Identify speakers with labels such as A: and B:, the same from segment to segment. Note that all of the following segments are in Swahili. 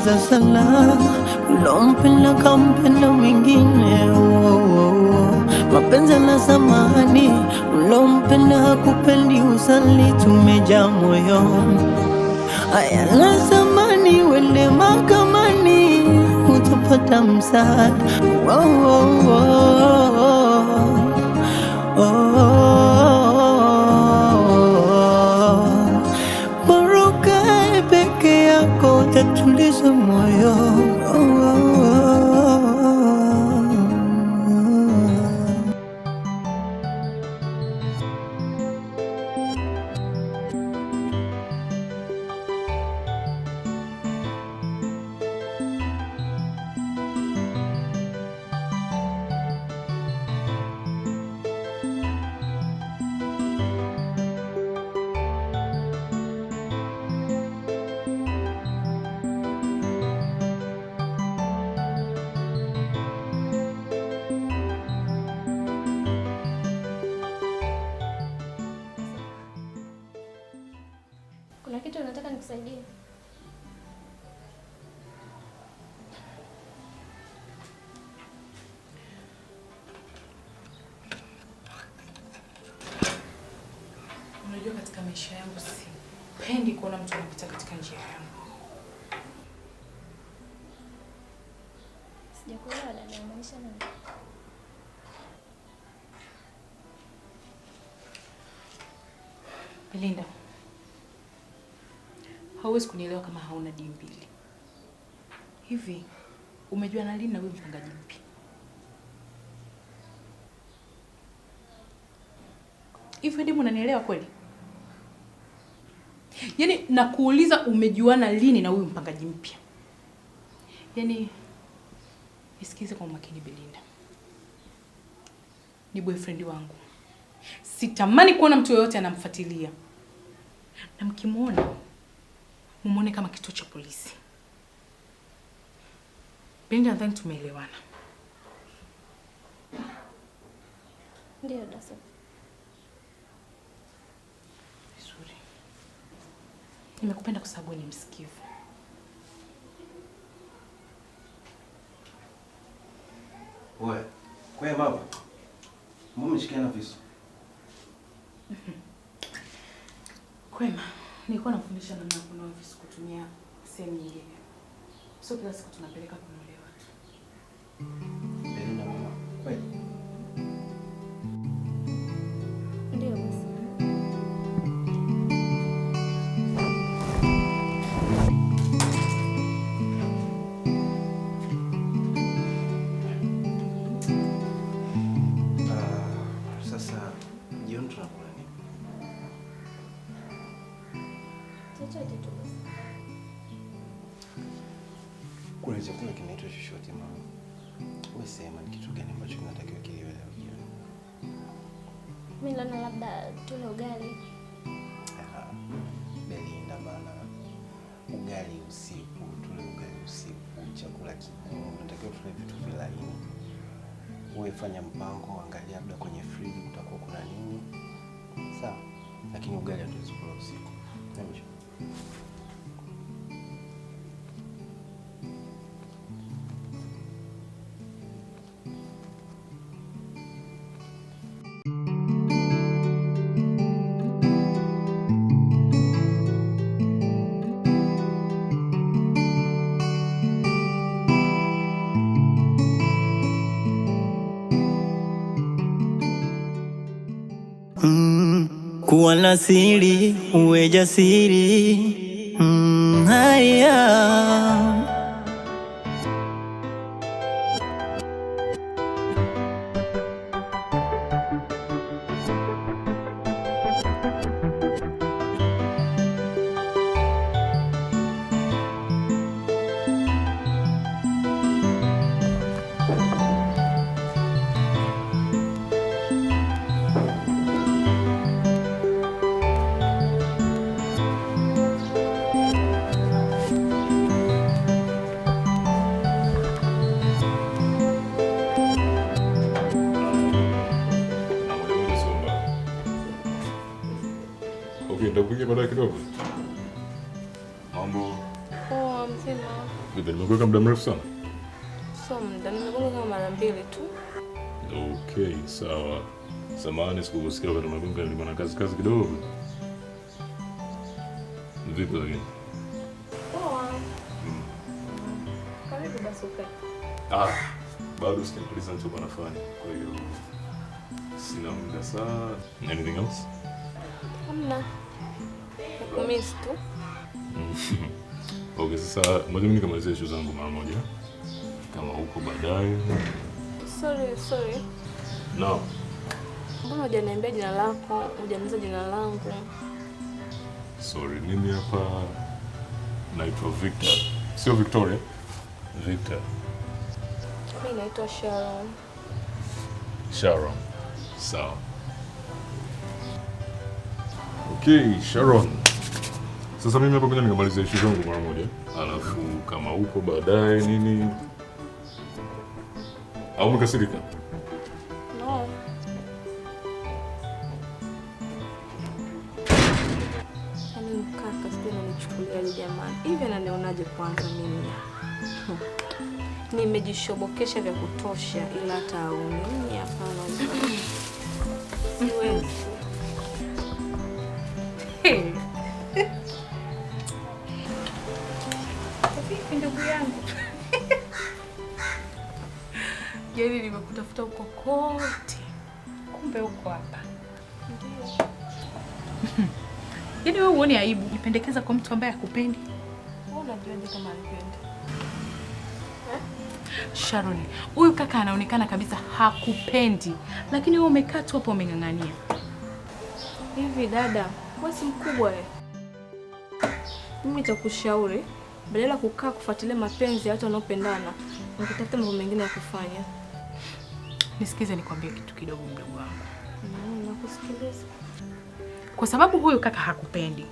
A: unawaza sana, ulompenda kampenda mwingine. Mapenzi na samani, ulompenda hakupendi, usaliti umejaa moyoni. Haya la samani, wende mahakamani, utapata msaada. Bora ukae peke yako, utatuliza moyo.
B: Kuna kitu unataka nikusaidie?
C: Unajua katika maisha yangu sipendi kuona mtu anapita katika njia yangu.
B: Sijakuelewa dada, unamaanisha nini?
C: Belinda, hauwezi kunielewa kama hauna dini mbili. Hivi umejua na lini na wewe mpangaji mpya? Hivi demu unanielewa kweli? Yaani nakuuliza umejuana lini na huyu mpangaji mpya? Yaani nisikize kwa makini Belinda. Ni boyfriend wangu. Sitamani kuona mtu yoyote anamfuatilia. Na mkimuona mumuone kama kituo cha polisi. Belinda, nadhani tumeelewana.
B: Ndio dada.
C: Vizuri. Nimekupenda kwa sababu ni msikivu.
D: Wewe, kwa baba. Mbona umeshikiana visu?
C: Kwema, nilikuwa nafundisha namna ya kunoa visu kutumia sehemu nyingine. Sio kila siku tunapeleka kunolewa tu.
D: Belinda mama, kweli?
B: Ndio basi.
D: Sasa jioni tunakula nini?
B: Chochote tu basi.
D: Kuna chakula kinaitwa chochote mama. Wewe sema ni kitu gani ambacho kinatakiwa kiliwe leo jioni?
B: Mimi naona labda tule ugali.
D: Belinda bana. Ugali usiku, tule ugali usiku, chakula kigumu. Tunatakiwa tule vitu vilaini. Wewe fanya mpango, angalia labda kwenye friji kutakuwa kuna nini. Sawa? Lakini ugali hatuwezi kula usiku. Ndio.
A: Kuwa na siri, uwe jasiri. Haya.
E: Okay, nitakupigia baadaye kidogo. Mambo.
B: Poa. Poa mzima.
E: Vipi, nimekuweka muda mrefu sana?
B: So muda nimekuja kama mara 2 tu.
E: Okay, sawa. Samahani sikukusikia wakati unagonga, nilikuwa na kazi kidogo. Vipi lakini?
B: Poa. Karibu basi ukae.
E: Bado sijamaliza nilichokuwa nafanya. Kwa hiyo sina muda sana. Anything else?
B: Hamna. Nakumiss tu.
E: Okay, sasa ngoja mimi nikamalizie issue zangu mara moja. Kama uko baadaye.
B: Sorry.
E: No.
B: Mbona hujaniambia jina lako? Hujaniuliza jina langu.
E: Sorry, mimi hapa naitwa Victor. Sio Victoria. Victor.
B: Mimi naitwa Sharon.
E: Sharon. Sawa. Okay, Sharon. Sasa mimi hapa ngoja nikamaliza issue zangu mara moja. Alafu kama uko baadaye nini? Au umekasirika?
B: No. Yaani mkaka sijui ananichukuliaje jamani. Hivi ananionaje kwanza mimi? Nimejishobokesha vya kutosha ila hata aone. Mimi hapana. Siwezi.
C: Ndugu yangu. Yaani nimekutafuta huko kote. Kumbe uko hapa.
B: Ndio.
C: Yaani wewe uone aibu nipendekeza kwa mtu ambaye hakupendi?
B: Wewe unajuaje kama anipendi?
C: Sharon, huyu kaka anaonekana kabisa hakupendi, lakini wewe umekaa tu hapo umeng'ang'ania.
B: Hivi dada, wewe si mkubwa wewe? Mimi nitakushauri badala kukaa kufuatilia mapenzi ya watu wanaopendana, ukitafuta mambo mengine ya kufanya.
C: Nisikize nikwambie kitu kidogo mdogo wangu.
B: Nakusikiliza.
C: Kwa sababu huyu kaka hakupendi,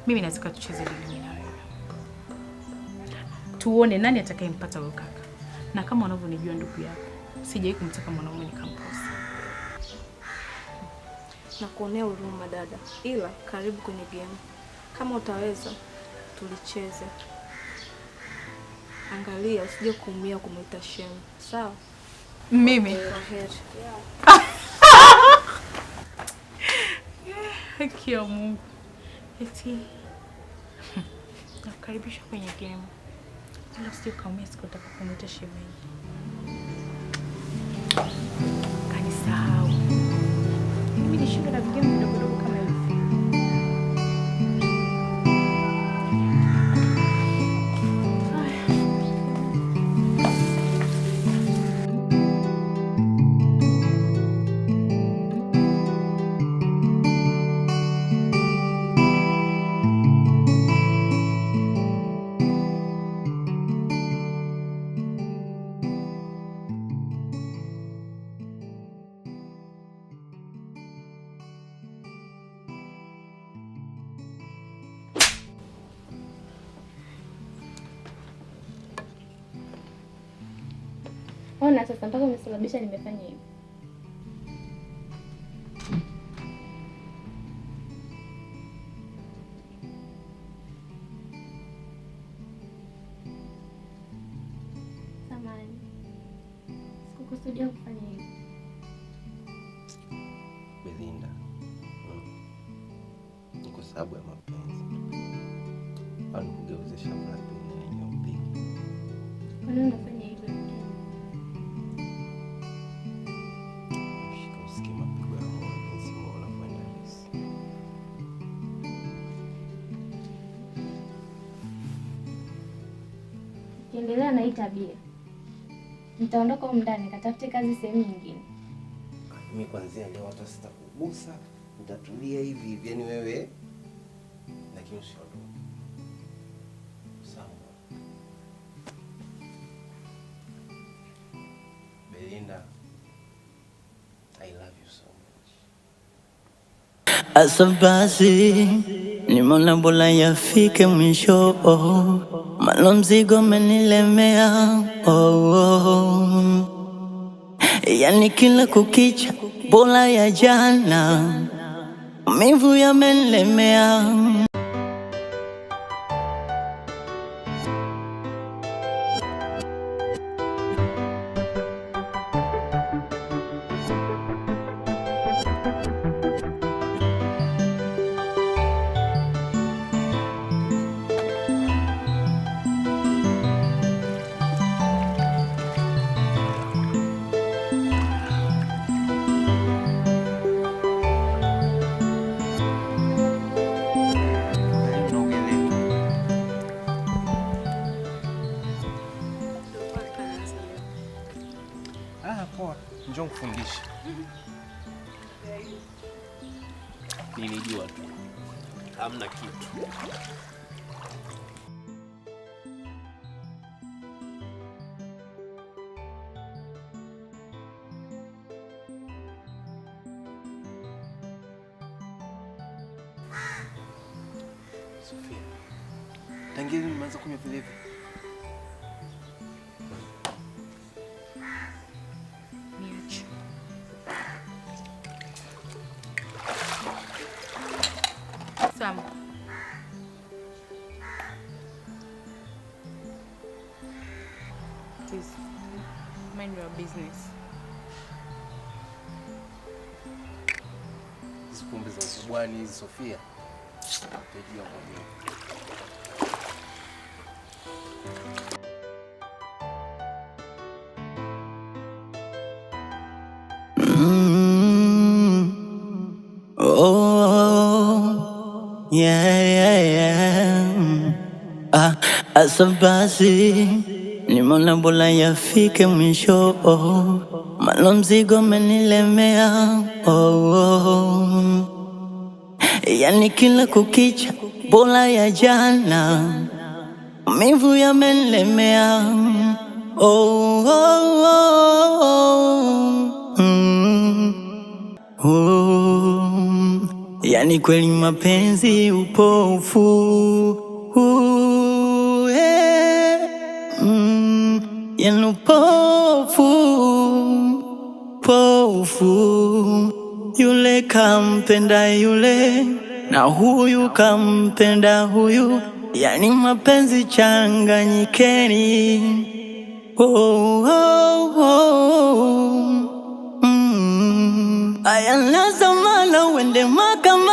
C: mimi nataka tucheze mimi na wewe. Tuone nani atakayempata huyu kaka. Na kama unavyonijua ndugu yako, sijai kumtaka mwanaume nikamposa.
B: Na kuonea huruma dada, ila karibu kwenye game. Kama utaweza, tulicheze. Angalia usije kuumia kumuita shame. Sawa?
C: Mimi. Haki ya Mungu. Eti. Nakukaribisha kwenye game. Ila usije kaumia siku utakapomuita shemeji. Kanisahau. Mimi nishinda na vigame vidogo kama hivi.
B: Ona sasa mpaka umesababisha nimefanya hivi. Samahani. Sikukusudia kufanya hivi.
D: Belinda. Ni kwa sababu ya mapenzi. Au nikugeuze shamba la pili lenye upigi.
B: Kwa nini unafanya hivyo? Endelea na hii tabia. Nitaondoka huko ndani katafute kazi sehemu nyingine.
D: Mimi kuanzia leo hata sitakugusa, nitatulia hivi hivi, yani wewe lakini usiondoke. Sawa. Belinda, I love you so much.
A: Asa basi nimeona bora yafike mwisho, maana mzigo umenilemea, yani kila kukicha bora ya jana, maumivu yamenilemea.
D: nikufundishe. Nilijua tu hamna kitu. Sofia, tangia lini umeanza kunywa vilevi?
C: Niache. Sam. Please, mind your business.
D: Hizi pombe za usubwani hizi Sofia. Utajua mwenyewe.
A: Oh, yeah. Asa basi nimeona bora yafike mwisho. Maana mzigo umenilemea. Yani kila kukicha bora ya jana, maumivu yamenilemea. Yani kweli mapenzi upofu. Yani upofu, pofu. Yule kampenda yule na huyu kampenda huyu, yani mapenzi changanyikeni. Aya lazima uende mahakamani.